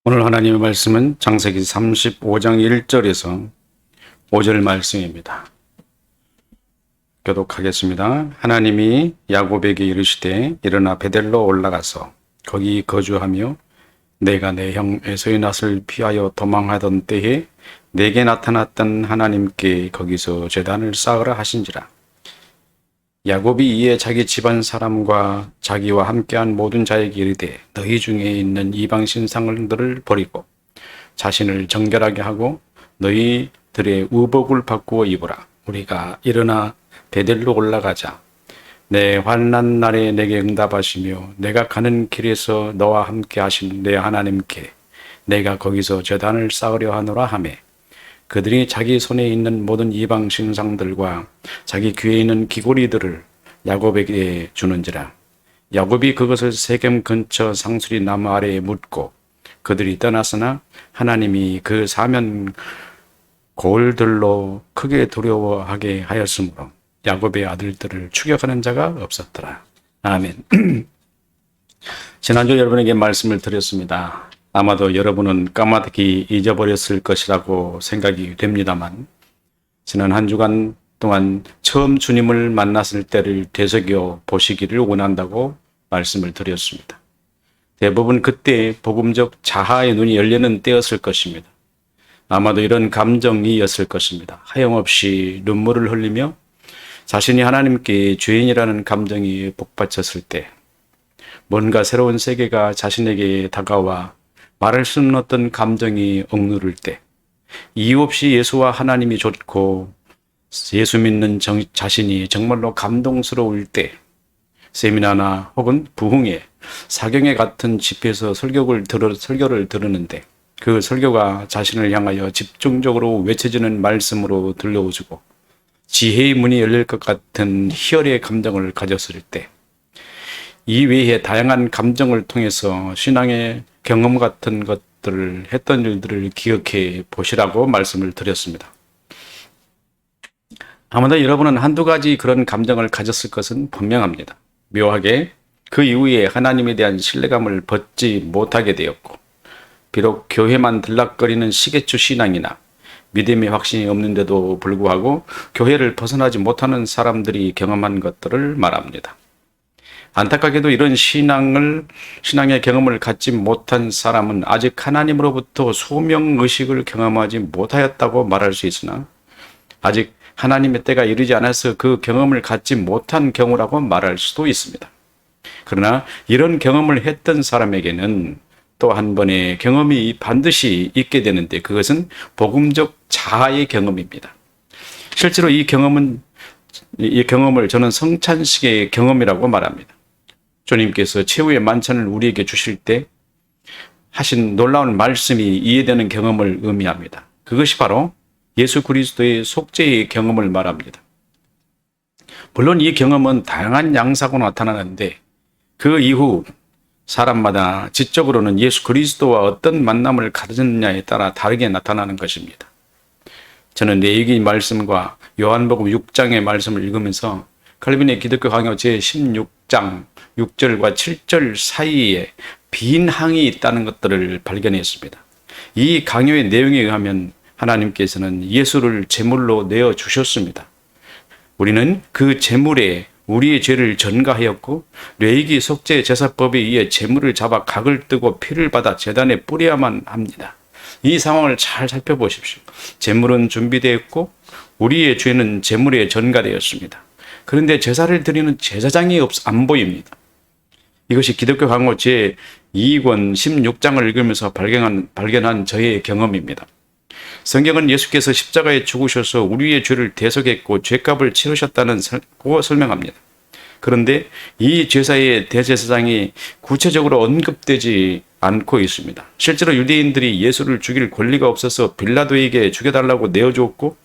오늘 하나님의 말씀은 창세기 35장 1절에서 5절 말씀입니다. 교독하겠습니다. 하나님이 야곱에게 이르시되 일어나 베델로 올라가서 거기 거주하며 내가 내 형 에서의 낯을 피하여 도망하던 때에 내게 나타났던 하나님께 거기서 제단을 쌓으라 하신지라. 야곱이 이에 자기 집안 사람과 자기와 함께한 모든 자에게 이르되 너희 중에 있는 이방 신상들을 버리고 자신을 정결하게 하고 너희들의 의복을 바꾸어 입으라. 우리가 일어나 베델로 올라가자. 내 환난 날에 내게 응답하시며 내가 가는 길에서 너와 함께 하신 내 하나님께 내가 거기서 제단을 쌓으려 하노라 하매 그들이 자기 손에 있는 모든 이방 신상들과 자기 귀에 있는 귀고리들을 야곱에게 주는지라. 야곱이 그것을 세겜 근처 상수리 나무 아래에 묻고 그들이 떠났으나 하나님이 그 사면 골들로 크게 두려워하게 하였으므로 야곱의 아들들을 추격하는 자가 없었더라. 아멘. 지난주 여러분에게 말씀을 드렸습니다. 아마도 여러분은 까마득히 잊어버렸을 것이라고 생각이 됩니다만 지난 한 주간 동안 처음 주님을 만났을 때를 되새겨 보시기를 원한다고 말씀을 드렸습니다. 대부분 그때 복음적 자아의 눈이 열리는 때였을 것입니다. 아마도 이런 감정이었을 것입니다. 하염없이 눈물을 흘리며 자신이 하나님께 죄인이라는 감정이 복받쳤을 때 뭔가 새로운 세계가 자신에게 다가와 말할 수 없는 어떤 감정이 억누를 때, 이유 없이 예수와 하나님이 좋고 예수 믿는 자신이 정말로 감동스러울 때, 세미나나 혹은 부흥회, 사경회 같은 집회에서 설교를 들으는데 그 설교가 자신을 향하여 집중적으로 외쳐지는 말씀으로 들려오고 지혜의 문이 열릴 것 같은 희열의 감정을 가졌을 때, 이 외에 다양한 감정을 통해서 신앙의 경험 같은 것들을 했던 일들을 기억해 보시라고 말씀을 드렸습니다. 아마도 여러분은 한두 가지 그런 감정을 가졌을 것은 분명합니다. 묘하게 그 이후에 하나님에 대한 신뢰감을 벗지 못하게 되었고, 비록 교회만 들락거리는 시계추 신앙이나 믿음의 확신이 없는데도 불구하고 교회를 벗어나지 못하는 사람들이 경험한 것들을 말합니다. 안타깝게도 이런 신앙의 경험을 갖지 못한 사람은 아직 하나님으로부터 소명의식을 경험하지 못하였다고 말할 수 있으나 아직 하나님의 때가 이르지 않아서 그 경험을 갖지 못한 경우라고 말할 수도 있습니다. 그러나 이런 경험을 했던 사람에게는 또 한 번의 경험이 반드시 있게 되는데 그것은 복음적 자아의 경험입니다. 실제로 이 경험을 저는 성찬식의 경험이라고 말합니다. 주님께서 최후의 만찬을 우리에게 주실 때 하신 놀라운 말씀이 이해되는 경험을 의미합니다. 그것이 바로 예수 그리스도의 속죄의 경험을 말합니다. 물론 이 경험은 다양한 양상으로 나타나는데 그 이후 사람마다 지적으로는 예수 그리스도와 어떤 만남을 가졌느냐에 따라 다르게 나타나는 것입니다. 저는 레위기 말씀과 요한복음 6장의 말씀을 읽으면서 칼빈의 기독교 강요 제16장 6절과 7절 사이에 빈 항이 있다는 것들을 발견했습니다. 이 강요의 내용에 의하면 하나님께서는 예수를 제물로 내어주셨습니다. 우리는 그 제물에 우리의 죄를 전가하였고 레위기 속죄 제사법에 의해 제물을 잡아 각을 뜨고 피를 받아 제단에 뿌려야만 합니다. 이 상황을 잘 살펴보십시오. 제물은 준비되었고 우리의 죄는 제물에 전가되었습니다. 그런데 제사를 드리는 제사장이 안 보입니다. 이것이 기독교 강호 제2권 16장을 읽으면서 발견한 저의 경험입니다. 성경은 예수께서 십자가에 죽으셔서 우리의 죄를 대속했고 죄값을 치르셨다고 설명합니다. 그런데 이 제사의 대제사장이 구체적으로 언급되지 않고 있습니다. 실제로 유대인들이 예수를 죽일 권리가 없어서 빌라도에게 죽여달라고 내어주었고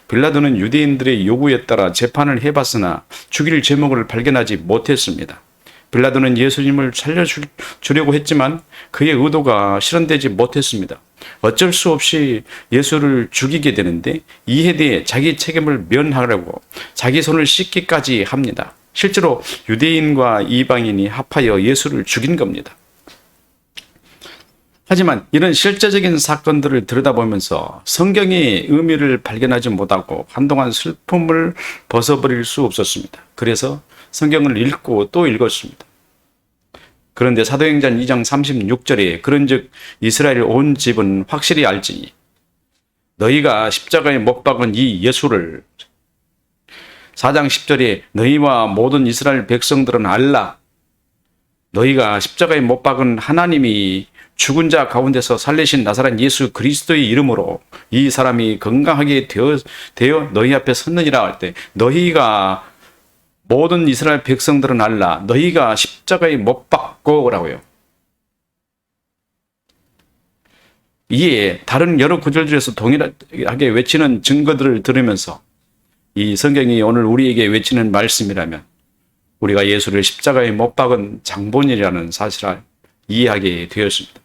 빌라도는 유대인들의 요구에 따라 재판을 해봤으나 죽일 제목을 발견하지 못했습니다. 빌라도는 예수님을 살려주려고 했지만 그의 의도가 실현되지 못했습니다. 어쩔 수 없이 예수를 죽이게 되는데 이에 대해 자기 책임을 면하려고 자기 손을 씻기까지 합니다. 실제로 유대인과 이방인이 합하여 예수를 죽인 겁니다. 하지만 이런 실제적인 사건들을 들여다보면서 성경의 의미를 발견하지 못하고 한동안 슬픔을 벗어버릴 수 없었습니다. 그래서 성경을 읽고 또 읽었습니다. 그런데 사도행전 2장 36절에 그런즉 이스라엘 온 집은 확실히 알지니 너희가 십자가에 못 박은 이 예수를, 4장 10절에 너희와 모든 이스라엘 백성들은 알라, 너희가 십자가에 못 박은 하나님이 죽은 자 가운데서 살리신 나사렛 예수 그리스도의 이름으로 이 사람이 건강하게 되어 너희 앞에 섰느니라 할 때, 너희가 모든 이스라엘 백성들은 알라, 너희가 십자가에 못 박고라고요. 이에 다른 여러 구절들에서 동일하게 외치는 증거들을 들으면서 이 성경이 오늘 우리에게 외치는 말씀이라면 우리가 예수를 십자가에 못 박은 장본이라는 사실을 이해하게 되었습니다.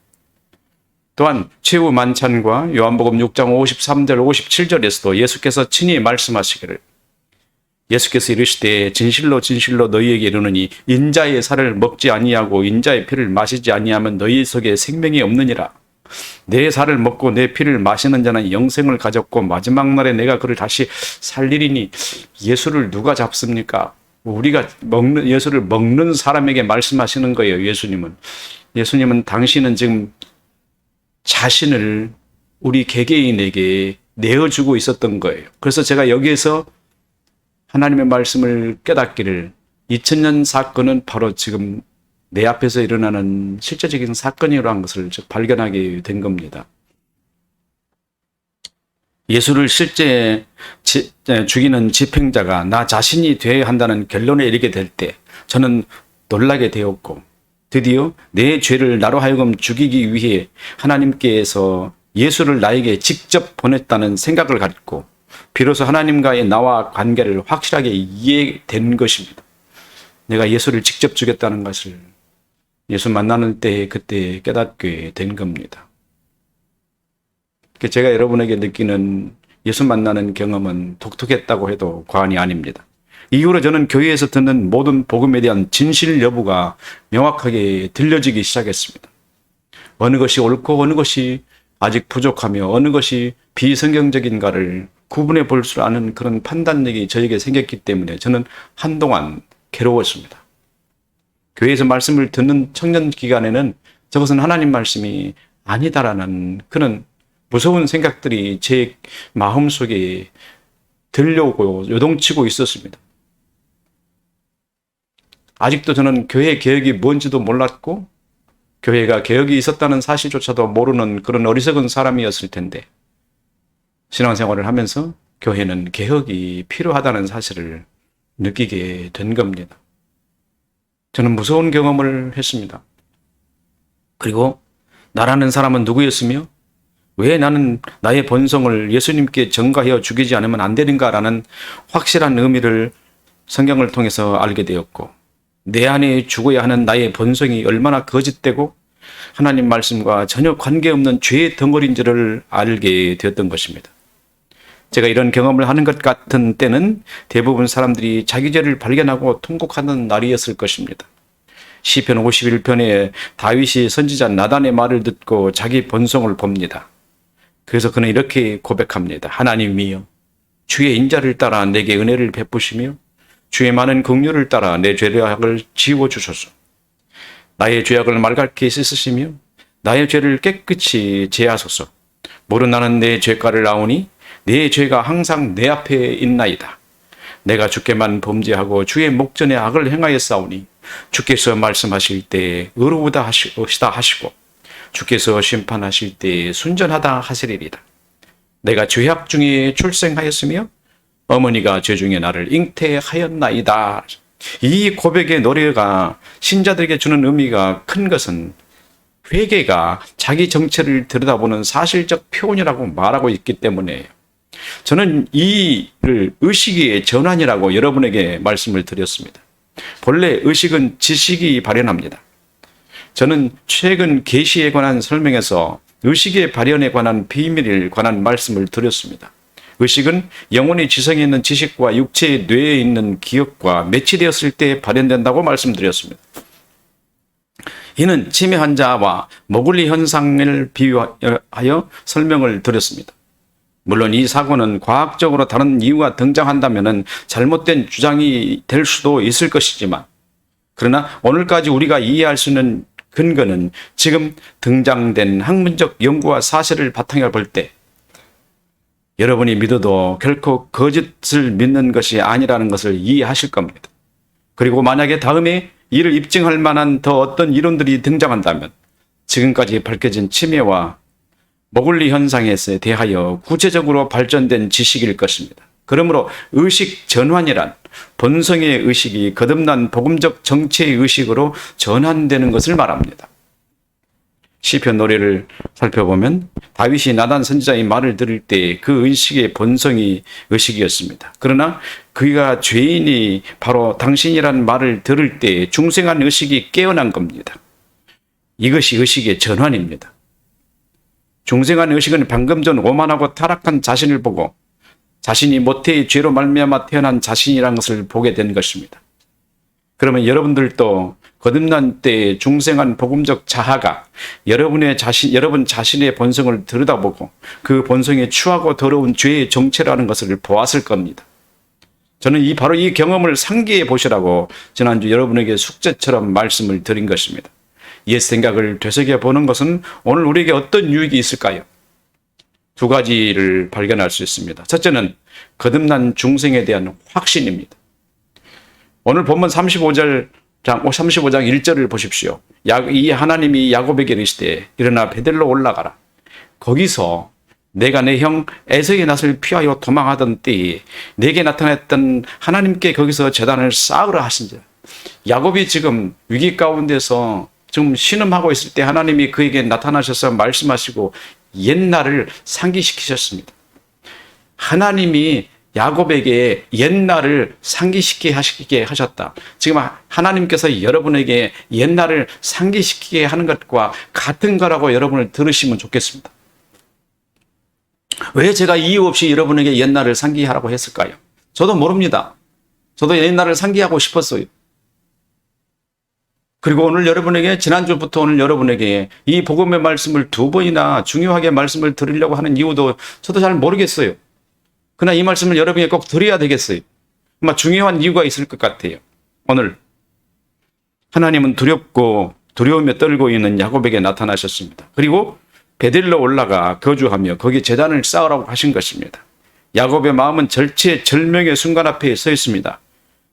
또한 최후 만찬과 요한복음 6장 53절 57절에서도 예수께서 친히 말씀하시기를, 예수께서 이르시되 진실로 진실로 너희에게 이르노니 인자의 살을 먹지 아니하고 인자의 피를 마시지 아니하면 너희 속에 생명이 없느니라. 내 살을 먹고 내 피를 마시는 자는 영생을 가졌고 마지막 날에 내가 그를 다시 살리리니, 예수를 누가 잡습니까? 우리가 예수를 먹는 사람에게 말씀하시는 거예요. 예수님은 당신은 지금 자신을 우리 개개인에게 내어주고 있었던 거예요. 그래서 제가 여기에서 하나님의 말씀을 깨닫기를, 2000년 사건은 바로 지금 내 앞에서 일어나는 실제적인 사건이라는 것을 발견하게 된 겁니다. 예수를 실제 죽이는 집행자가 나 자신이 되어야 한다는 결론에 이르게 될 때 저는 놀라게 되었고, 드디어 내 죄를 나로 하여금 죽이기 위해 하나님께서 예수를 나에게 직접 보냈다는 생각을 갖고 비로소 하나님과의 나와 관계를 확실하게 이해된 것입니다. 내가 예수를 직접 죽였다는 것을 예수 만나는 때 그때 깨닫게 된 겁니다. 제가 여러분에게 느끼는 예수 만나는 경험은 독특했다고 해도 과언이 아닙니다. 이후로 저는 교회에서 듣는 모든 복음에 대한 진실 여부가 명확하게 들려지기 시작했습니다. 어느 것이 옳고 어느 것이 아직 부족하며 어느 것이 비성경적인가를 구분해 볼 줄 아는 그런 판단력이 저에게 생겼기 때문에 저는 한동안 괴로웠습니다. 교회에서 말씀을 듣는 청년 기간에는 저것은 하나님 말씀이 아니다라는 그런 무서운 생각들이 제 마음속에 들려오고 요동치고 있었습니다. 아직도 저는 교회 개혁이 뭔지도 몰랐고 교회가 개혁이 있었다는 사실조차도 모르는 그런 어리석은 사람이었을 텐데, 신앙생활을 하면서 교회는 개혁이 필요하다는 사실을 느끼게 된 겁니다. 저는 무서운 경험을 했습니다. 그리고 나라는 사람은 누구였으며 왜 나는 나의 본성을 예수님께 전가하여 죽이지 않으면 안 되는가라는 확실한 의미를 성경을 통해서 알게 되었고, 내 안에 죽어야 하는 나의 본성이 얼마나 거짓되고 하나님 말씀과 전혀 관계없는 죄의 덩어리인지를 알게 되었던 것입니다. 제가 이런 경험을 하는 것 같은 때는 대부분 사람들이 자기 죄를 발견하고 통곡하는 날이었을 것입니다. 시편 51편에 다윗이 선지자 나단의 말을 듣고 자기 본성을 봅니다. 그래서 그는 이렇게 고백합니다. 하나님이여, 주의 인자를 따라 내게 은혜를 베푸시며 주의 많은 긍휼을 따라 내 죄악을 지워주소서. 나의 죄악을 말갛게 씻으시며 나의 죄를 깨끗이 제하소서. 모른 나는 내 죄가를 아오니 내 죄가 항상 내 앞에 있나이다. 내가 주께만 범죄하고 주의 목전에 악을 행하였사오니 주께서 말씀하실 때 의로우다 하시고 주께서 심판하실 때 순전하다 하시리이다. 내가 죄악 중에 출생하였으며 어머니가 죄 중에 나를 잉태하였나이다. 이 고백의 노래가 신자들에게 주는 의미가 큰 것은 회개가 자기 정체를 들여다보는 사실적 표현이라고 말하고 있기 때문이에요. 저는 이를 의식의 전환이라고 여러분에게 말씀을 드렸습니다. 본래 의식은 지식이 발현합니다. 저는 최근 계시에 관한 설명에서 의식의 발현에 관한 비밀에 관한 말씀을 드렸습니다. 의식은 영혼의 지성에 있는 지식과 육체의 뇌에 있는 기억과 매치되었을 때 발현된다고 말씀드렸습니다. 이는 치매 환자와 머글리 현상을 비유하여 설명을 드렸습니다. 물론 이 사고는 과학적으로 다른 이유가 등장한다면 잘못된 주장이 될 수도 있을 것이지만, 그러나 오늘까지 우리가 이해할 수 있는 근거는 지금 등장된 학문적 연구와 사실을 바탕에 볼 때 여러분이 믿어도 결코 거짓을 믿는 것이 아니라는 것을 이해하실 겁니다. 그리고 만약에 다음에 이를 입증할 만한 더 어떤 이론들이 등장한다면 지금까지 밝혀진 치매와 머글리 현상에 대하여 구체적으로 발전된 지식일 것입니다. 그러므로 의식 전환이란 본성의 의식이 거듭난 복음적 정체의 의식으로 전환되는 것을 말합니다. 시편 노래를 살펴보면 다윗이 나단 선지자의 말을 들을 때 그 의식의 본성이 의식이었습니다. 그러나 그가 죄인이 바로 당신이란 말을 들을 때 중생한 의식이 깨어난 겁니다. 이것이 의식의 전환입니다. 중생한 의식은 방금 전 오만하고 타락한 자신을 보고 자신이 모태의 죄로 말미암아 태어난 자신이라는 것을 보게 된 것입니다. 그러면 여러분들도 거듭난 때의 중생한 복음적 자아가 여러분 자신의 본성을 들여다보고 그 본성에 추하고 더러운 죄의 정체라는 것을 보았을 겁니다. 저는 바로 이 경험을 상기해 보시라고 지난주 여러분에게 숙제처럼 말씀을 드린 것입니다. 옛 생각을 되새겨 보는 것은 오늘 우리에게 어떤 유익이 있을까요? 두 가지를 발견할 수 있습니다. 첫째는 거듭난 중생에 대한 확신입니다. 오늘 본문 35장 1절을 보십시오. 이 하나님이 야곱에게 이르시되 일어나 베델로 올라가라. 거기서 내가 내 형 에서의 낯을 피하여 도망하던 때에 내게 나타났던 하나님께 거기서 제단을 쌓으라 하신지라. 야곱이 지금 위기 가운데서 지금 신음하고 있을 때 하나님이 그에게 나타나셔서 말씀하시고 옛날을 상기시키셨습니다. 하나님이 야곱에게 옛날을 상기시키게 하셨다. 지금 하나님께서 여러분에게 옛날을 상기시키게 하는 것과 같은 거라고 여러분을 들으시면 좋겠습니다. 왜 제가 이유 없이 여러분에게 옛날을 상기하라고 했을까요? 저도 모릅니다. 저도 옛날을 상기하고 싶었어요. 그리고 오늘 여러분에게, 지난주부터 오늘 여러분에게 이 복음의 말씀을 두 번이나 중요하게 말씀을 드리려고 하는 이유도 저도 잘 모르겠어요. 그러나 이 말씀을 여러분에게 꼭 드려야 되겠어요. 아마 중요한 이유가 있을 것 같아요. 오늘 하나님은 두렵고 두려움에 떨고 있는 야곱에게 나타나셨습니다. 그리고 베델로 올라가 거주하며 거기 제단을 쌓으라고 하신 것입니다. 야곱의 마음은 절체절명의 순간 앞에 서 있습니다.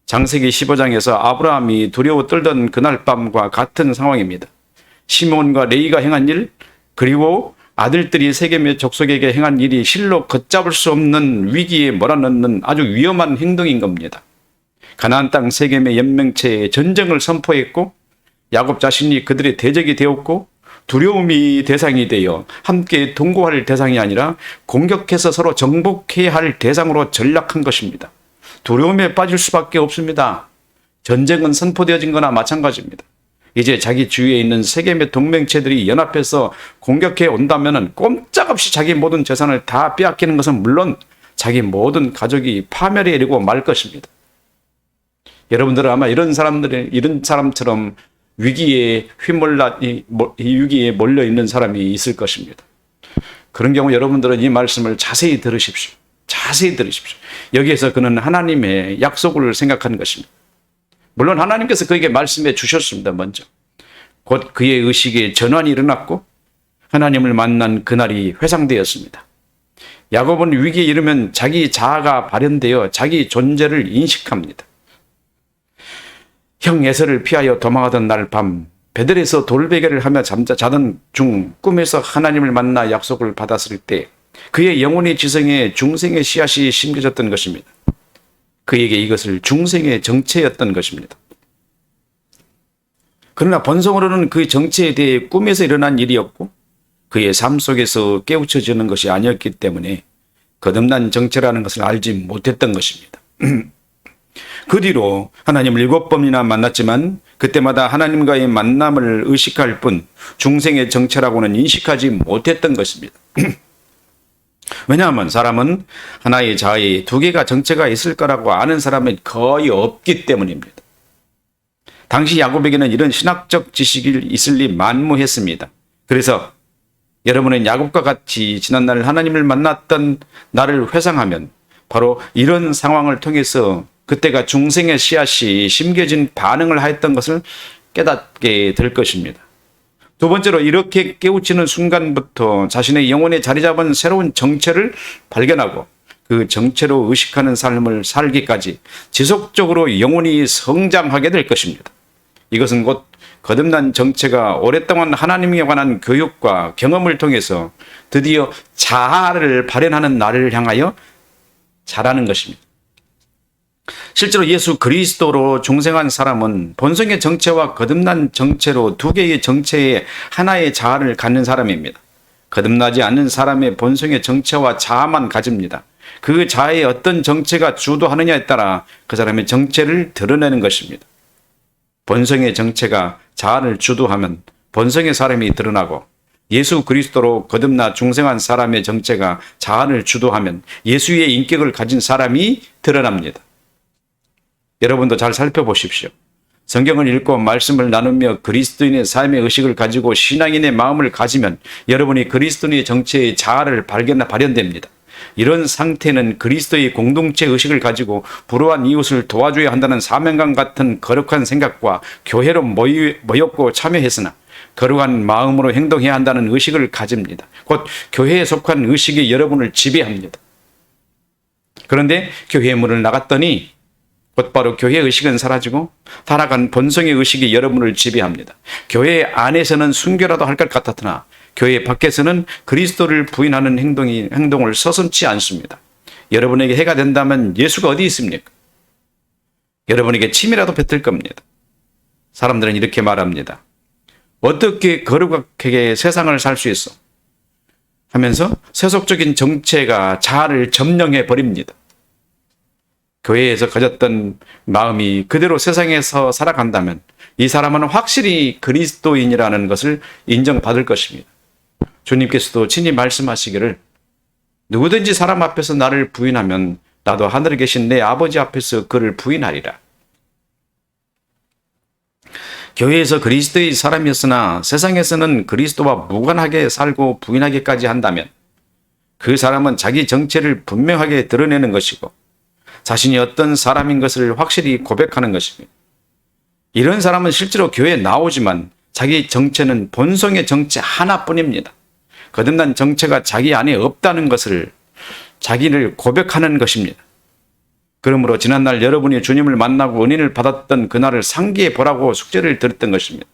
창세기 15장에서 아브라함이 두려워 떨던 그날 밤과 같은 상황입니다. 시몬과 레이가 행한 일, 그리고 아들들이 세겜의 족속에게 행한 일이 실로 걷잡을 수 없는 위기에 몰아넣는 아주 위험한 행동인 겁니다. 가나안 땅 세겜의 연맹체에 전쟁을 선포했고 야곱 자신이 그들의 대적이 되었고 두려움이 대상이 되어 함께 동거할 대상이 아니라 공격해서 서로 정복해야 할 대상으로 전락한 것입니다. 두려움에 빠질 수밖에 없습니다. 전쟁은 선포되어진 거나 마찬가지입니다. 이제 자기 주위에 있는 세겜의 동맹체들이 연합해서 공격해 온다면 꼼짝없이 자기 모든 재산을 다 빼앗기는 것은 물론 자기 모든 가족이 파멸에 이르고 말 것입니다. 여러분들은 아마 이런 사람처럼 위기에 위기에 몰려 있는 사람이 있을 것입니다. 그런 경우 여러분들은 이 말씀을 자세히 들으십시오. 자세히 들으십시오. 여기에서 그는 하나님의 약속을 생각하는 것입니다. 물론 하나님께서 그에게 말씀해 주셨습니다. 먼저 곧 그의 의식에 전환이 일어났고 하나님을 만난 그날이 회상되었습니다. 야곱은 위기에 이르면 자기 자아가 발현되어 자기 존재를 인식합니다. 형 에서를 피하여 도망하던 날 밤 베델에서 돌베개를 하며 자던 중 꿈에서 하나님을 만나 약속을 받았을 때 그의 영혼의 지성에 중생의 씨앗이 심겨졌던 것입니다. 그에게 이것을 중생의 정체였던 것입니다. 그러나 본성으로는 그 정체에 대해 꿈에서 일어난 일이었고 그의 삶 속에서 깨우쳐지는 것이 아니었기 때문에 거듭난 정체라는 것을 알지 못했던 것입니다. 그 뒤로 하나님을 7번이나 만났지만 그때마다 하나님과의 만남을 의식할 뿐 중생의 정체라고는 인식하지 못했던 것입니다. 왜냐하면 사람은 하나의 자아에 두 개가 정체가 있을 거라고 아는 사람은 거의 없기 때문입니다. 당시 야곱에게는 이런 신학적 지식이 있을리 만무했습니다. 그래서 여러분은 야곱과 같이 지난날 하나님을 만났던 나를 회상하면 바로 이런 상황을 통해서 그때가 중생의 씨앗이 심겨진 반응을 하였던 것을 깨닫게 될 것입니다. 두 번째로, 이렇게 깨우치는 순간부터 자신의 영혼에 자리 잡은 새로운 정체를 발견하고 그 정체로 의식하는 삶을 살기까지 지속적으로 영혼이 성장하게 될 것입니다. 이것은 곧 거듭난 정체가 오랫동안 하나님에 관한 교육과 경험을 통해서 드디어 자아를 발현하는 날을 향하여 자라는 것입니다. 실제로 예수 그리스도로 중생한 사람은 본성의 정체와 거듭난 정체로 두 개의 정체의 하나의 자아를 갖는 사람입니다. 거듭나지 않는 사람의 본성의 정체와 자아만 가집니다. 그 자아의 어떤 정체가 주도하느냐에 따라 그 사람의 정체를 드러내는 것입니다. 본성의 정체가 자아를 주도하면 본성의 사람이 드러나고, 예수 그리스도로 거듭나 중생한 사람의 정체가 자아를 주도하면 예수의 인격을 가진 사람이 드러납니다. 여러분도 잘 살펴보십시오. 성경을 읽고 말씀을 나누며 그리스도인의 삶의 의식을 가지고 신앙인의 마음을 가지면 여러분이 그리스도인의 정체의 자아를 발현됩니다. 이런 상태는 그리스도의 공동체 의식을 가지고 불우한 이웃을 도와줘야 한다는 사명감 같은 거룩한 생각과 교회로 모였고 참여했으나 거룩한 마음으로 행동해야 한다는 의식을 가집니다. 곧 교회에 속한 의식이 여러분을 지배합니다. 그런데 교회 문을 나갔더니 곧바로 교회 의식은 사라지고 타락한 본성의 의식이 여러분을 지배합니다. 교회 안에서는 순교라도 할 것 같았으나 교회 밖에서는 그리스도를 부인하는 행동을 서슴지 않습니다. 여러분에게 해가 된다면 예수가 어디 있습니까? 여러분에게 침이라도 뱉을 겁니다. 사람들은 이렇게 말합니다. 어떻게 거룩하게 세상을 살 수 있어? 하면서 세속적인 정체가 자아를 점령해 버립니다. 교회에서 가졌던 마음이 그대로 세상에서 살아간다면 이 사람은 확실히 그리스도인이라는 것을 인정받을 것입니다. 주님께서도 친히 말씀하시기를 누구든지 사람 앞에서 나를 부인하면 나도 하늘에 계신 내 아버지 앞에서 그를 부인하리라. 교회에서 그리스도의 사람이었으나 세상에서는 그리스도와 무관하게 살고 부인하기까지 한다면 그 사람은 자기 정체를 분명하게 드러내는 것이고 자신이 어떤 사람인 것을 확실히 고백하는 것입니다. 이런 사람은 실제로 교회에 나오지만 자기 정체는 본성의 정체 하나뿐입니다. 거듭난 정체가 자기 안에 없다는 것을 자기를 고백하는 것입니다. 그러므로 지난날 여러분이 주님을 만나고 은혜를 받았던 그날을 상기해 보라고 숙제를 드렸던 것입니다.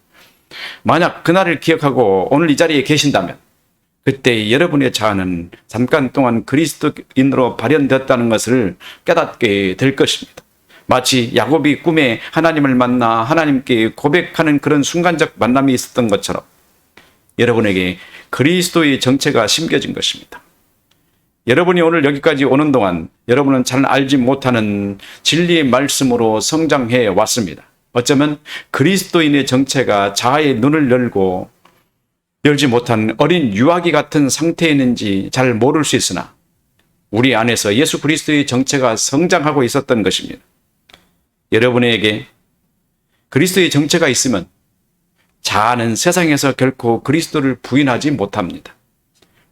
만약 그날을 기억하고 오늘 이 자리에 계신다면 그때 여러분의 자아는 잠깐 동안 그리스도인으로 발현되었다는 것을 깨닫게 될 것입니다. 마치 야곱이 꿈에 하나님을 만나 하나님께 고백하는 그런 순간적 만남이 있었던 것처럼 여러분에게 그리스도의 정체가 심겨진 것입니다. 여러분이 오늘 여기까지 오는 동안 여러분은 잘 알지 못하는 진리의 말씀으로 성장해 왔습니다. 어쩌면 그리스도인의 정체가 자아의 눈을 열지 못한 어린 유아기 같은 상태에 있는지 잘 모를 수 있으나 우리 안에서 예수 그리스도의 정체가 성장하고 있었던 것입니다. 여러분에게 그리스도의 정체가 있으면 자아는 세상에서 결코 그리스도를 부인하지 못합니다.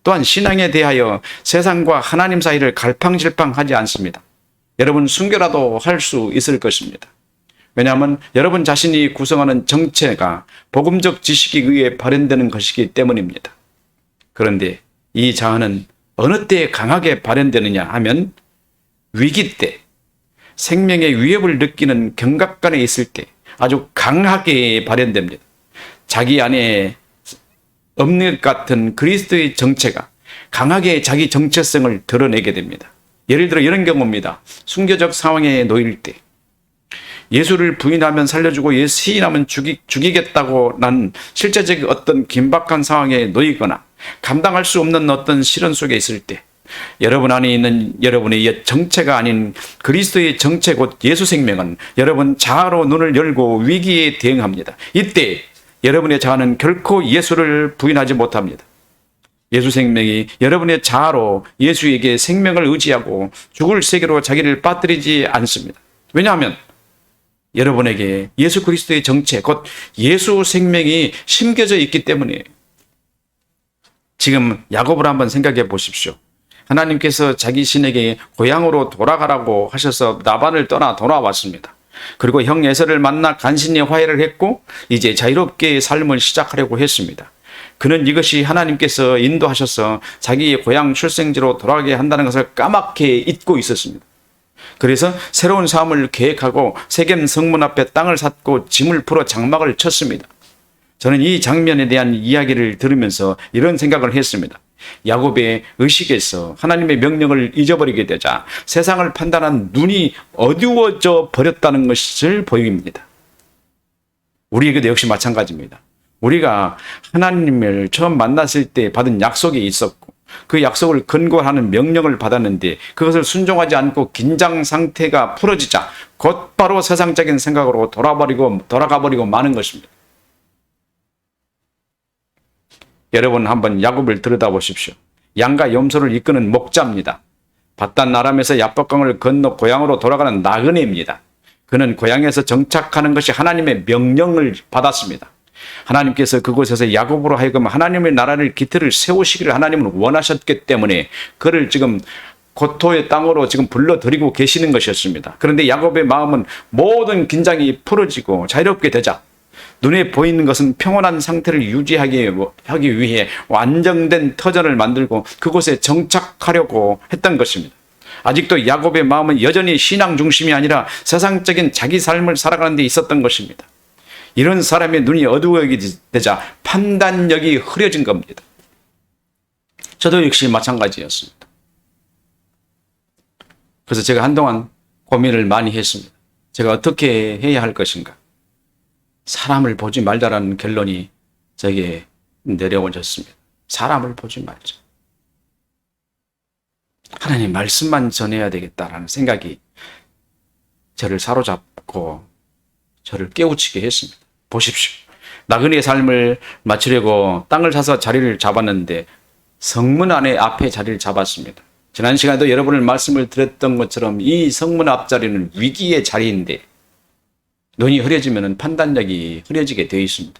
또한 신앙에 대하여 세상과 하나님 사이를 갈팡질팡하지 않습니다. 여러분 순교라도 할 수 있을 것입니다. 왜냐하면 여러분 자신이 구성하는 정체가 복음적 지식에 의해 발현되는 것이기 때문입니다. 그런데 이 자아는 어느 때에 강하게 발현되느냐 하면 위기 때, 생명의 위협을 느끼는 경각간에 있을 때 아주 강하게 발현됩니다. 자기 안에 없는 것 같은 그리스도의 정체가 강하게 자기 정체성을 드러내게 됩니다. 예를 들어 이런 경우입니다. 순교적 상황에 놓일 때 예수를 부인하면 살려주고 시인하면 죽이겠다고 난 실제적 어떤 긴박한 상황에 놓이거나 감당할 수 없는 어떤 시련 속에 있을 때 여러분 안에 있는 여러분의 옛 정체가 아닌 그리스도의 정체 곧 예수 생명은 여러분 자아로 눈을 열고 위기에 대응합니다. 이때 여러분의 자아는 결코 예수를 부인하지 못합니다. 예수 생명이 여러분의 자아로 예수에게 생명을 의지하고 죽을 세계로 자기를 빠뜨리지 않습니다. 왜냐하면 여러분에게 예수 그리스도의 정체, 곧 예수 생명이 심겨져 있기 때문이에요. 지금 야곱을 한번 생각해 보십시오. 하나님께서 자기 신에게 고향으로 돌아가라고 하셔서 라반을 떠나 돌아왔습니다. 그리고 형 에서를 만나 간신히 화해를 했고 이제 자유롭게 삶을 시작하려고 했습니다. 그는 이것이 하나님께서 인도하셔서 자기의 고향 출생지로 돌아가게 한다는 것을 까맣게 잊고 있었습니다. 그래서 새로운 삶을 계획하고 세겜 성문 앞에 땅을 샀고 짐을 풀어 장막을 쳤습니다. 저는 이 장면에 대한 이야기를 들으면서 이런 생각을 했습니다. 야곱의 의식에서 하나님의 명령을 잊어버리게 되자 세상을 판단한 눈이 어두워져 버렸다는 것을 보입니다. 우리에게도 역시 마찬가지입니다. 우리가 하나님을 처음 만났을 때 받은 약속이 있었고 그 약속을 근거하는 명령을 받았는데 그것을 순종하지 않고 긴장 상태가 풀어지자 곧바로 세상적인 생각으로 돌아가 버리고 마는 것입니다. 여러분 한번 야곱을 들여다보십시오. 양과 염소를 이끄는 목자입니다. 바단 아람에서 야복강을 건너 고향으로 돌아가는 나그네입니다. 그는 고향에서 정착하는 것이 하나님의 명령을 받았습니다. 하나님께서 그곳에서 야곱으로 하여금 하나님의 나라를 기틀을 세우시기를 하나님은 원하셨기 때문에 그를 지금 고토의 땅으로 지금 불러들이고 계시는 것이었습니다. 그런데 야곱의 마음은 모든 긴장이 풀어지고 자유롭게 되자 눈에 보이는 것은 평온한 상태를 유지하기 위해 완전된 터전을 만들고 그곳에 정착하려고 했던 것입니다. 아직도 야곱의 마음은 여전히 신앙 중심이 아니라 세상적인 자기 삶을 살아가는 데 있었던 것입니다. 이런 사람의 눈이 어두워지게 되자 판단력이 흐려진 겁니다. 저도 역시 마찬가지였습니다. 그래서 제가 한동안 고민을 많이 했습니다. 제가 어떻게 해야 할 것인가. 사람을 보지 말자라는 결론이 제게 내려오셨습니다. 사람을 보지 말자. 하나님 말씀만 전해야 되겠다라는 생각이 저를 사로잡고 저를 깨우치게 했습니다. 보십시오. 나그네의 삶을 마치려고 땅을 사서 자리를 잡았는데 성문 안에 앞에 자리를 잡았습니다. 지난 시간에도 여러분을 말씀을 드렸던 것처럼 이 성문 앞자리는 위기의 자리인데 눈이 흐려지면 판단력이 흐려지게 되어 있습니다.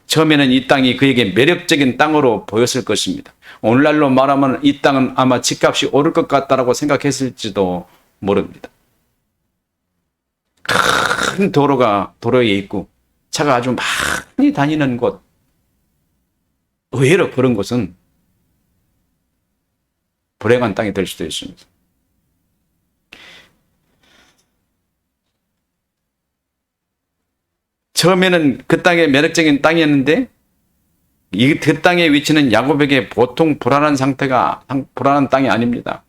처음에는 이 땅이 그에게 매력적인 땅으로 보였을 것입니다. 오늘날로 말하면 이 땅은 아마 집값이 오를 것 같다라고 생각했을지도 모릅니다. 큰 도로에 있고 차가 아주 많이 다니는 곳. 의외로 그런 곳은 불행한 땅이 될 수도 있습니다. 처음에는 그 땅이 매력적인 땅이었는데 그 땅의 위치는 야곱에게 보통 불안한 땅이 아닙니다.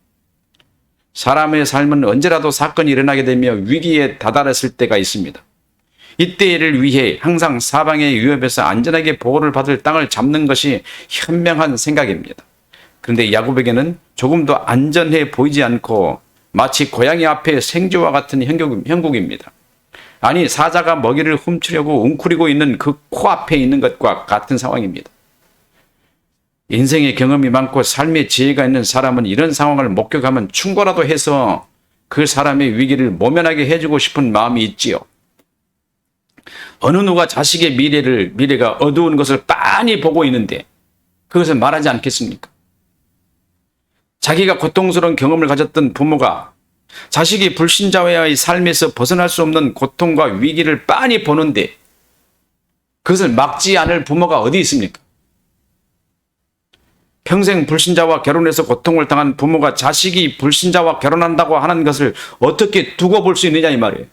사람의 삶은 언제라도 사건이 일어나게 되며 위기에 다다랐을 때가 있습니다. 이때를 위해 항상 사방의 위협에서 안전하게 보호를 받을 땅을 잡는 것이 현명한 생각입니다. 그런데 야곱에게는 조금도 안전해 보이지 않고 마치 고양이 앞에 생쥐와 같은 형국입니다. 아니 사자가 먹이를 훔치려고 웅크리고 있는 그 코앞에 있는 것과 같은 상황입니다. 인생의 경험이 많고 삶의 지혜가 있는 사람은 이런 상황을 목격하면 충고라도 해서 그 사람의 위기를 모면하게 해주고 싶은 마음이 있지요. 어느 누가 자식의 미래가 어두운 것을 빤히 보고 있는데 그것을 말하지 않겠습니까? 자기가 고통스러운 경험을 가졌던 부모가 자식이 불신자와의 삶에서 벗어날 수 없는 고통과 위기를 빤히 보는데 그것을 막지 않을 부모가 어디 있습니까? 평생 불신자와 결혼해서 고통을 당한 부모가 자식이 불신자와 결혼한다고 하는 것을 어떻게 두고 볼 수 있느냐 이 말이에요.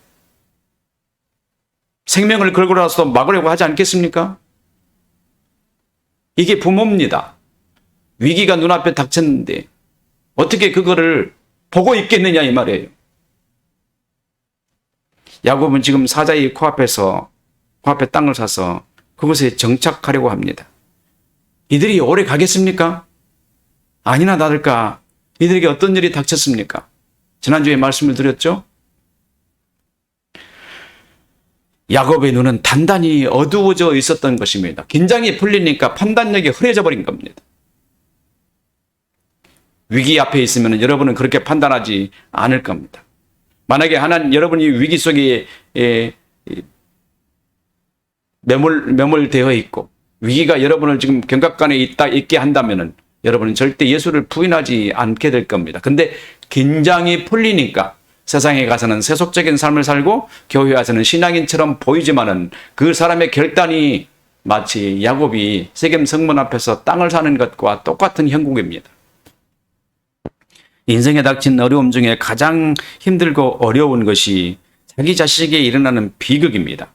생명을 걸고라도 막으려고 하지 않겠습니까? 이게 부모입니다. 위기가 눈앞에 닥쳤는데 어떻게 그거를 보고 있겠느냐 이 말이에요. 야곱은 지금 사자의 코앞에 땅을 사서 그곳에 정착하려고 합니다. 이들이 오래 가겠습니까? 아니나 다를까 이들에게 어떤 일이 닥쳤습니까? 지난주에 말씀을 드렸죠? 야곱의 눈은 단단히 어두워져 있었던 것입니다. 긴장이 풀리니까 판단력이 흐려져 버린 겁니다. 위기 앞에 있으면 여러분은 그렇게 판단하지 않을 겁니다. 만약에 여러분이 위기 속에 매몰되어 있고 위기가 여러분을 지금 경각간에 있게 한다면은 여러분은 절대 예수를 부인하지 않게 될 겁니다. 근데 긴장이 풀리니까 세상에 가서는 세속적인 삶을 살고 교회 와서는 신앙인처럼 보이지만은 그 사람의 결단이 마치 야곱이 세겜 성문 앞에서 땅을 사는 것과 똑같은 형국입니다. 인생에 닥친 어려움 중에 가장 힘들고 어려운 것이 자기 자식에게 일어나는 비극입니다.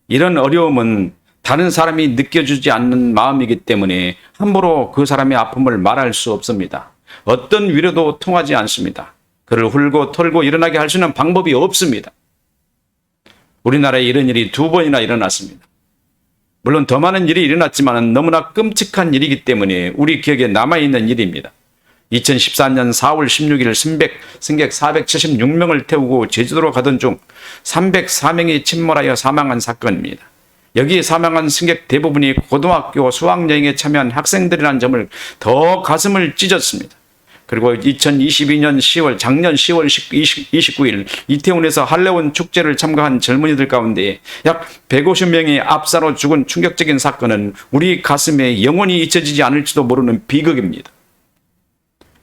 이런 어려움은 다른 사람이 느껴주지 않는 마음이기 때문에 함부로 그 사람의 아픔을 말할 수 없습니다. 어떤 위로도 통하지 않습니다. 그를 훌고 털고 일어나게 할 수 있는 방법이 없습니다. 우리나라에 이런 일이 2번이나 일어났습니다. 물론 더 많은 일이 일어났지만 너무나 끔찍한 일이기 때문에 우리 기억에 남아있는 일입니다. 2014년 4월 16일 승객 476명을 태우고 제주도로 가던 중 304명이 침몰하여 사망한 사건입니다. 여기에 사망한 승객 대부분이 고등학교 수학여행에 참여한 학생들이라는 점을 더 가슴을 찢었습니다. 그리고 2022년 10월, 작년 10월 29일 이태원에서 할로윈 축제를 참가한 젊은이들 가운데 약 150명이 압사로 죽은 충격적인 사건은 우리 가슴에 영원히 잊혀지지 않을지도 모르는 비극입니다.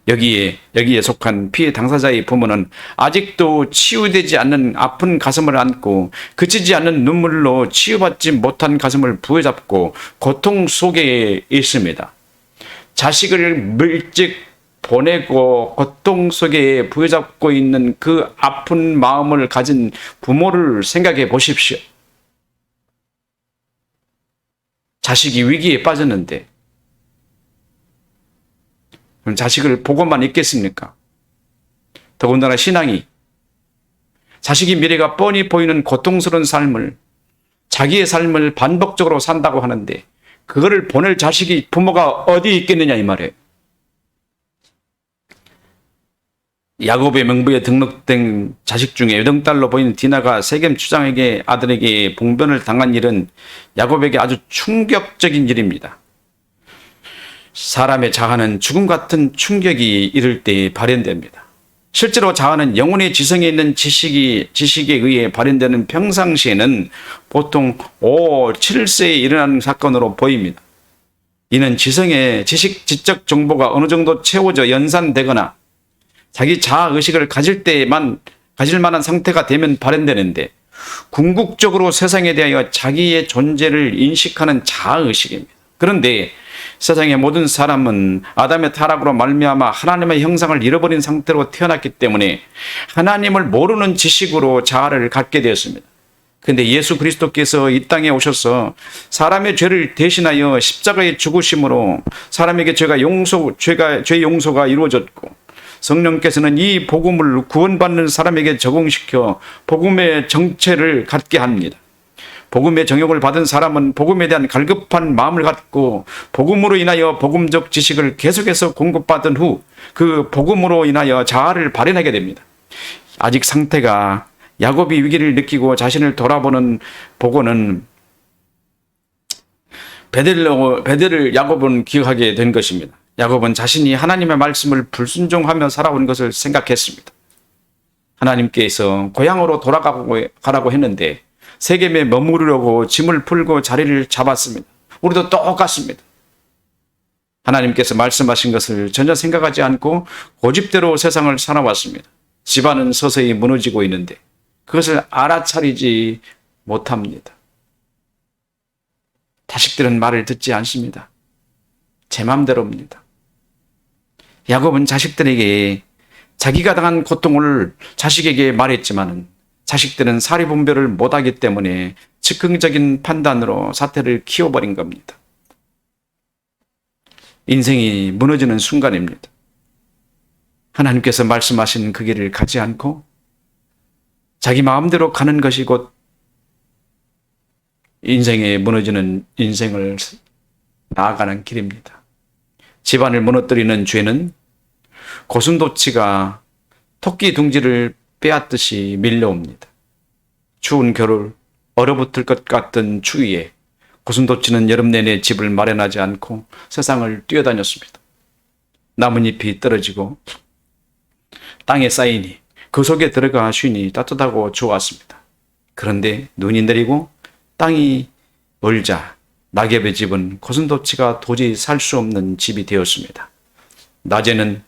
여기에 속한 피해 당사자의 부모는 아직도 치유되지 않는 아픈 가슴을 안고 그치지 않는 눈물로 치유받지 못한 가슴을 부여잡고 고통 속에 있습니다. 자식을 물찍 보내고 고통 속에 부여잡고 있는 그 아픈 마음을 가진 부모를 생각해 보십시오. 자식이 위기에 빠졌는데 그럼 자식을 보고만 있겠습니까? 더군다나 신앙이 자식의 미래가 뻔히 보이는 고통스러운 삶을 자기의 삶을 반복적으로 산다고 하는데 그거를 보낼 자식이 부모가 어디 있겠느냐 이 말이에요. 야곱의 명부에 등록된 자식 중에 외동딸로 보이는 디나가 세겜 추장에게 아들에게 봉변을 당한 일은 야곱에게 아주 충격적인 일입니다. 사람의 자아는 죽음 같은 충격이 이를 때 발현됩니다. 실제로 자아는 영혼의 지성에 있는 지식에 의해 발현되는 평상시에는 보통 5, 7세에 일어나는 사건으로 보입니다. 이는 지적 정보가 어느 정도 채워져 연산되거나 자기 자아의식을 가질 만한 상태가 되면 발현되는데 궁극적으로 세상에 대하여 자기의 존재를 인식하는 자아의식입니다. 그런데 세상의 모든 사람은 아담의 타락으로 말미암아 하나님의 형상을 잃어버린 상태로 태어났기 때문에 하나님을 모르는 지식으로 자아를 갖게 되었습니다. 그런데 예수 그리스도께서 이 땅에 오셔서 사람의 죄를 대신하여 십자가의 죽으심으로 사람에게 죄 용서가 이루어졌고 성령께서는 이 복음을 구원받는 사람에게 적용시켜 복음의 정체를 갖게 합니다. 복음의 정욕을 받은 사람은 복음에 대한 갈급한 마음을 갖고 복음으로 인하여 복음적 지식을 계속해서 공급받은 후 그 복음으로 인하여 자아를 발현하게 됩니다. 아직 상태가 야곱이 위기를 느끼고 자신을 돌아보는 보고는 베델을 야곱은 기억하게 된 것입니다. 야곱은 자신이 하나님의 말씀을 불순종하며 살아온 것을 생각했습니다. 하나님께서 고향으로 돌아가라고 했는데 세겜에 머무르려고 짐을 풀고 자리를 잡았습니다. 우리도 똑같습니다. 하나님께서 말씀하신 것을 전혀 생각하지 않고 고집대로 세상을 살아왔습니다. 집안은 서서히 무너지고 있는데 그것을 알아차리지 못합니다. 자식들은 말을 듣지 않습니다. 제 맘대로입니다. 야곱은 자식들에게 자기가 당한 고통을 자식에게 말했지만 자식들은 사리분별을 못하기 때문에 즉흥적인 판단으로 사태를 키워버린 겁니다. 인생이 무너지는 순간입니다. 하나님께서 말씀하신 그 길을 가지 않고 자기 마음대로 가는 것이 곧 인생에 무너지는 인생을 나아가는 길입니다. 집안을 무너뜨리는 죄는 고슴도치가 토끼 둥지를 빼앗듯이 밀려옵니다. 추운 겨울 얼어붙을 것 같던 추위에 고슴도치는 여름 내내 집을 마련하지 않고 세상을 뛰어다녔습니다. 나뭇잎이 떨어지고 땅에 쌓이니 그 속에 들어가 쉬니 따뜻하고 좋았습니다. 그런데 눈이 내리고 땅이 얼자 낙엽의 집은 고슴도치가 도저히 살 수 없는 집이 되었습니다. 낮에는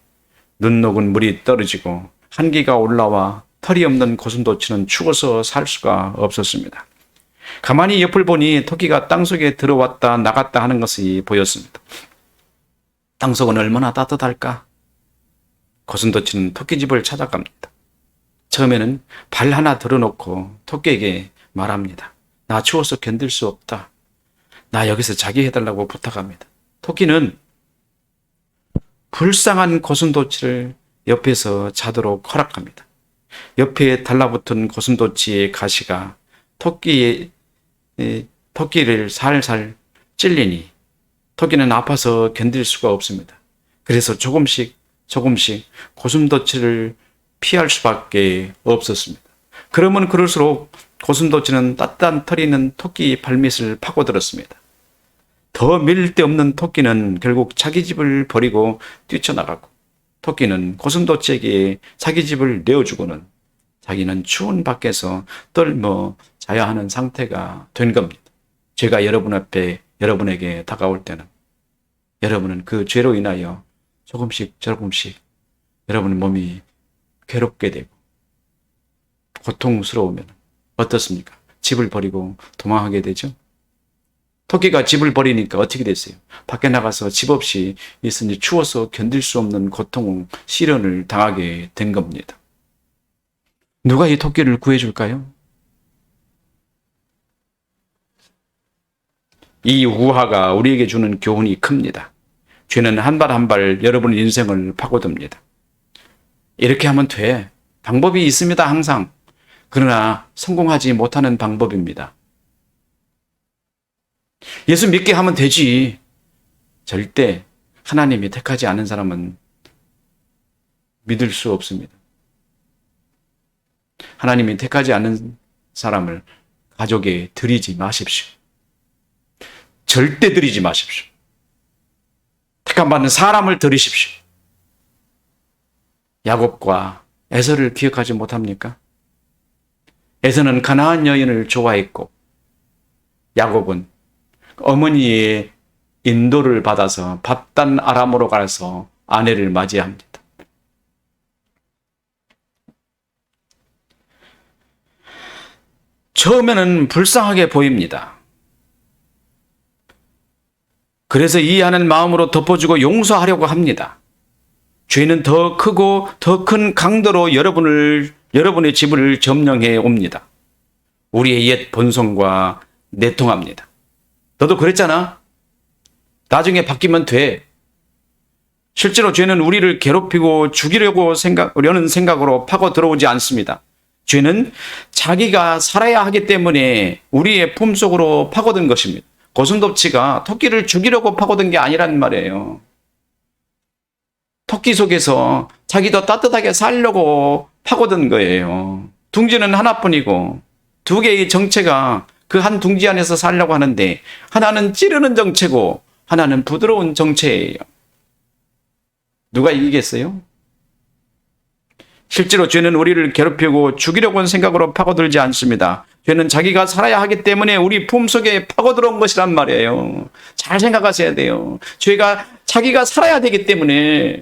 눈 녹은 물이 떨어지고 한기가 올라와 털이 없는 고슴도치는 추워서 살 수가 없었습니다. 가만히 옆을 보니 토끼가 땅속에 들어왔다 나갔다 하는 것이 보였습니다. 땅속은 얼마나 따뜻할까? 고슴도치는 토끼집을 찾아갑니다. 처음에는 발 하나 들어놓고 토끼에게 말합니다. 나 추워서 견딜 수 없다. 나 여기서 자기 해달라고 부탁합니다. 토끼는 불쌍한 고슴도치를 옆에서 자도록 허락합니다. 옆에 달라붙은 고슴도치의 가시가 토끼를 살살 찔리니 토끼는 아파서 견딜 수가 없습니다. 그래서 조금씩 고슴도치를 피할 수밖에 없었습니다. 그러면 그럴수록 고슴도치는 따뜻한 털이 있는 토끼 발밑을 파고들었습니다. 더 밀 데 없는 토끼는 결국 자기 집을 버리고 뛰쳐나가고 토끼는 고슴도치에게 자기 집을 내어주고는 자기는 추운 밖에서 떨며 자야 하는 상태가 된 겁니다. 죄가 여러분 앞에 여러분에게 다가올 때는 여러분은 그 죄로 인하여 조금씩 여러분의 몸이 괴롭게 되고 고통스러우면 어떻습니까? 집을 버리고 도망하게 되죠. 토끼가 집을 버리니까 어떻게 됐어요? 밖에 나가서 집 없이 있으니 추워서 견딜 수 없는 고통, 시련을 당하게 된 겁니다. 누가 이 토끼를 구해줄까요? 이 우화가 우리에게 주는 교훈이 큽니다. 죄는 한 발 한 발 여러분의 인생을 파고듭니다. 이렇게 하면 돼. 방법이 있습니다, 항상. 그러나 성공하지 못하는 방법입니다. 예수 믿게 하면 되지. 절대 하나님이 택하지 않은 사람은 믿을 수 없습니다. 하나님이 택하지 않은 사람을 가족에 드리지 마십시오. 절대 드리지 마십시오. 택함받는 사람을 드리십시오. 야곱과 에서를 기억하지 못합니까? 에서는 가나안 여인을 좋아했고 야곱은 어머니의 인도를 받아서 밧단 아람으로 가서 아내를 맞이합니다. 처음에는 불쌍하게 보입니다. 그래서 이해하는 마음으로 덮어주고 용서하려고 합니다. 죄는 더 크고 더 큰 강도로 여러분의 집을 점령해 옵니다. 우리의 옛 본성과 내통합니다. 너도 그랬잖아. 나중에 바뀌면 돼. 실제로 죄는 우리를 괴롭히고 죽이려는 생각으로 파고 들어오지 않습니다. 죄는 자기가 살아야 하기 때문에 우리의 품속으로 파고든 것입니다. 고슴도치가 토끼를 죽이려고 파고든 게 아니란 말이에요. 토끼 속에서 자기도 따뜻하게 살려고 파고든 거예요. 둥지는 하나뿐이고 두 개의 정체가 그 한 둥지 안에서 살려고 하는데 하나는 찌르는 정체고 하나는 부드러운 정체예요. 누가 이기겠어요? 실제로 죄는 우리를 괴롭히고 죽이려고 하는 생각으로 파고들지 않습니다. 죄는 자기가 살아야 하기 때문에 우리 품속에 파고들어온 것이란 말이에요. 잘 생각하셔야 돼요. 죄가 자기가 살아야 되기 때문에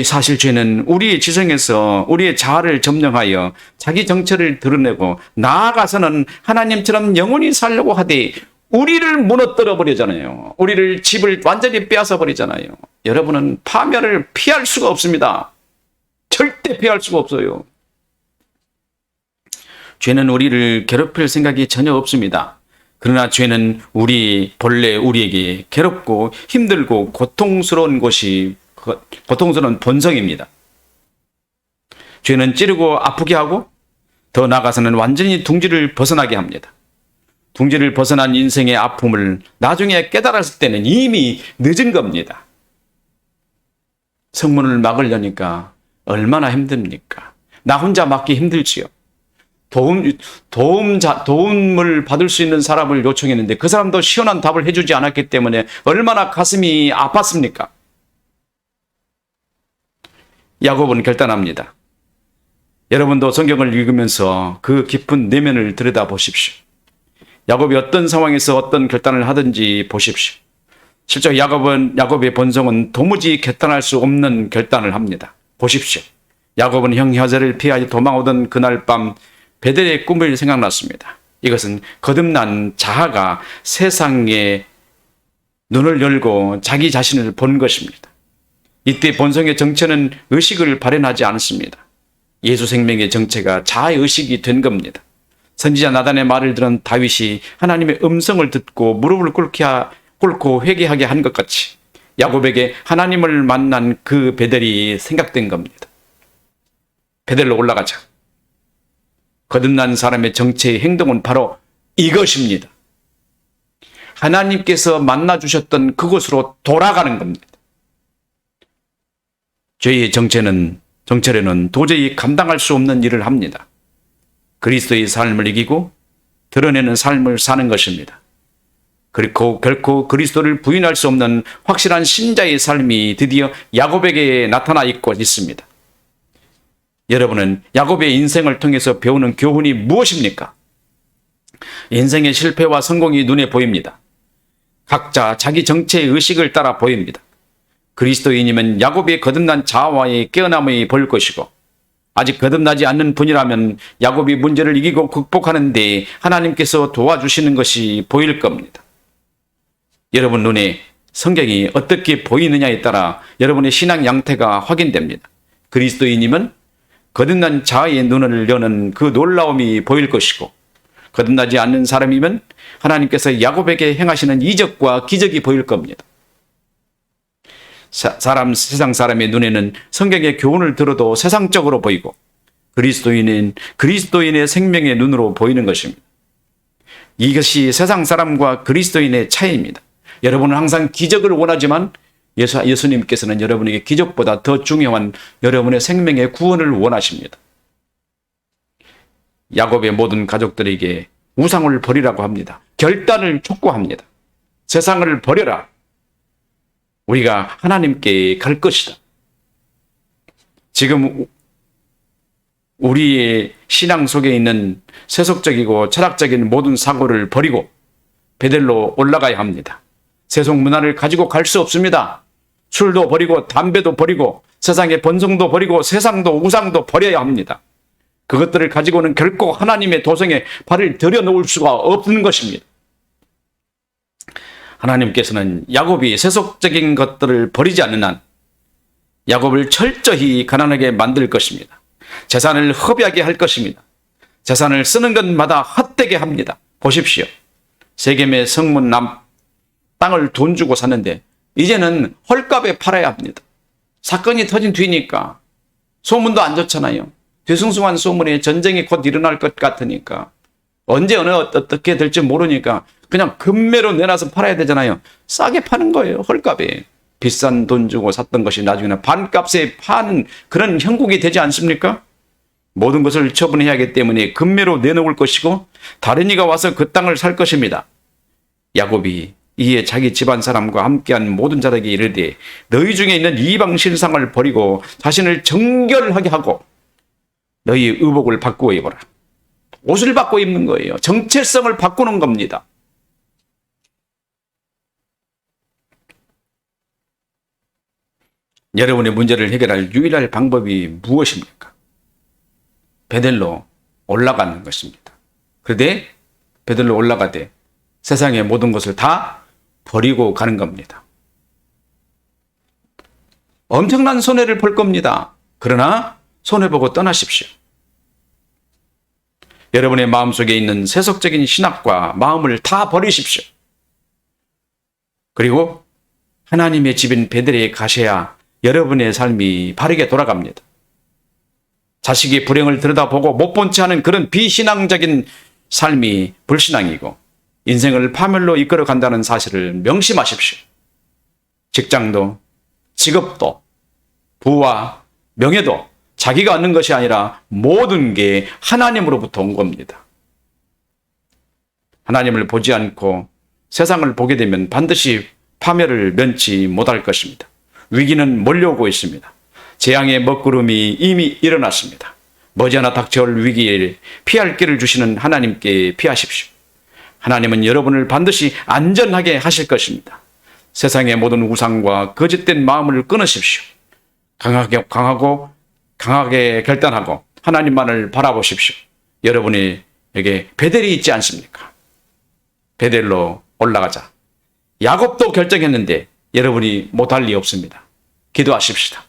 사실 죄는 우리의 지성에서 우리의 자아를 점령하여 자기 정체를 드러내고 나아가서는 하나님처럼 영원히 살려고 하되 우리를 무너뜨려 버리잖아요. 우리를 집을 완전히 빼앗아 버리잖아요. 여러분은 파멸을 피할 수가 없습니다. 절대 피할 수가 없어요. 죄는 우리를 괴롭힐 생각이 전혀 없습니다. 그러나 죄는 본래 우리에게 괴롭고 힘들고 고통스러운 본성입니다. 죄는 찌르고 아프게 하고 더 나아가서는 완전히 둥지를 벗어나게 합니다. 둥지를 벗어난 인생의 아픔을 나중에 깨달았을 때는 이미 늦은 겁니다. 성문을 막으려니까 얼마나 힘듭니까? 나 혼자 막기 힘들지요. 도움을 받을 수 있는 사람을 요청했는데 그 사람도 시원한 답을 해주지 않았기 때문에 얼마나 가슴이 아팠습니까? 야곱은 결단합니다. 여러분도 성경을 읽으면서 그 깊은 내면을 들여다보십시오. 야곱이 어떤 상황에서 어떤 결단을 하든지 보십시오. 실제 야곱의 본성은 도무지 결단할 수 없는 결단을 합니다. 보십시오. 야곱은 형 혀제를 피하여 도망오던 그날 밤 베델의 꿈을 생각났습니다. 이것은 거듭난 자아가 세상에 눈을 열고 자기 자신을 본 것입니다. 이때 본성의 정체는 의식을 발현하지 않습니다. 예수 생명의 정체가 자아의 의식이 된 겁니다. 선지자 나단의 말을 들은 다윗이 하나님의 음성을 듣고 무릎을 꿇고 회개하게 한 것 같이 야곱에게 하나님을 만난 그 베델이 생각된 겁니다. 베델로 올라가자. 거듭난 사람의 정체의 행동은 바로 이것입니다. 하나님께서 만나주셨던 그곳으로 돌아가는 겁니다. 죄의 정체는 도저히 감당할 수 없는 일을 합니다. 그리스도의 삶을 이기고 드러내는 삶을 사는 것입니다. 그리고 결코 그리스도를 부인할 수 없는 확실한 신자의 삶이 드디어 야곱에게 나타나 있습니다. 여러분은 야곱의 인생을 통해서 배우는 교훈이 무엇입니까? 인생의 실패와 성공이 눈에 보입니다. 각자 자기 정체의 의식을 따라 보입니다. 그리스도인이면 야곱의 거듭난 자아와의 깨어남이 보일 것이고, 아직 거듭나지 않는 분이라면 야곱이 문제를 이기고 극복하는 데 하나님께서 도와주시는 것이 보일 겁니다. 여러분 눈에 성경이 어떻게 보이느냐에 따라 여러분의 신앙 양태가 확인됩니다. 그리스도인이면 거듭난 자아의 눈을 여는 그 놀라움이 보일 것이고, 거듭나지 않는 사람이면 하나님께서 야곱에게 행하시는 이적과 기적이 보일 겁니다. 세상 사람의 눈에는 성경의 교훈을 들어도 세상적으로 보이고, 그리스도인의 생명의 눈으로 보이는 것입니다. 이것이 세상 사람과 그리스도인의 차이입니다. 여러분은 항상 기적을 원하지만 예수님께서는 여러분에게 기적보다 더 중요한 여러분의 생명의 구원을 원하십니다. 야곱의 모든 가족들에게 우상을 버리라고 합니다. 결단을 촉구합니다. 세상을 버려라. 우리가 하나님께 갈 것이다. 지금 우리의 신앙 속에 있는 세속적이고 철학적인 모든 사고를 버리고 베델로 올라가야 합니다. 세속 문화를 가지고 갈 수 없습니다. 술도 버리고 담배도 버리고 세상의 본성도 버리고 세상도 우상도 버려야 합니다. 그것들을 가지고는 결코 하나님의 도성에 발을 들여놓을 수가 없는 것입니다. 하나님께서는 야곱이 세속적인 것들을 버리지 않는 한 야곱을 철저히 가난하게 만들 것입니다. 재산을 허비하게 할 것입니다. 재산을 쓰는 것마다 헛되게 합니다. 보십시오. 세겜의 성문 땅을 돈 주고 샀는데 이제는 헐값에 팔아야 합니다. 사건이 터진 뒤니까 소문도 안 좋잖아요. 뒤숭숭한 소문에 전쟁이 곧 일어날 것 같으니까 언제 어떻게 될지 모르니까 그냥 금매로 내놔서 팔아야 되잖아요. 싸게 파는 거예요. 헐값에. 비싼 돈 주고 샀던 것이 나중에는 반값에 파는 그런 형국이 되지 않습니까? 모든 것을 처분해야 하기 때문에 금매로 내놓을 것이고 다른 이가 와서 그 땅을 살 것입니다. 야곱이 이에 자기 집안 사람과 함께한 모든 자들에게 이르되 너희 중에 있는 이방 신상을 버리고 자신을 정결하게 하고 너희 의복을 바꾸어 입어라. 옷을 바꿔 입는 거예요. 정체성을 바꾸는 겁니다. 여러분의 문제를 해결할 유일한 방법이 무엇입니까? 베델로 올라가는 것입니다. 그런데 베델로 올라가되 세상의 모든 것을 다 버리고 가는 겁니다. 엄청난 손해를 볼 겁니다. 그러나 손해보고 떠나십시오. 여러분의 마음속에 있는 세속적인 신학과 마음을 다 버리십시오. 그리고 하나님의 집인 베델에 가셔야 여러분의 삶이 바르게 돌아갑니다. 자식의 불행을 들여다보고 못 본 채 하는 그런 비신앙적인 삶이 불신앙이고 인생을 파멸로 이끌어 간다는 사실을 명심하십시오. 직장도, 직업도, 부와 명예도 자기가 얻는 것이 아니라 모든 게 하나님으로부터 온 겁니다. 하나님을 보지 않고 세상을 보게 되면 반드시 파멸을 면치 못할 것입니다. 위기는 몰려오고 있습니다. 재앙의 먹구름이 이미 일어났습니다. 머지않아 닥쳐올 위기를 피할 길을 주시는 하나님께 피하십시오. 하나님은 여러분을 반드시 안전하게 하실 것입니다. 세상의 모든 우상과 거짓된 마음을 끊으십시오. 강하게 결단하고 하나님만을 바라보십시오. 여러분에게 베델이 있지 않습니까? 베델로 올라가자. 야곱도 결정했는데 여러분이 못할 리 없습니다. 기도하십시다.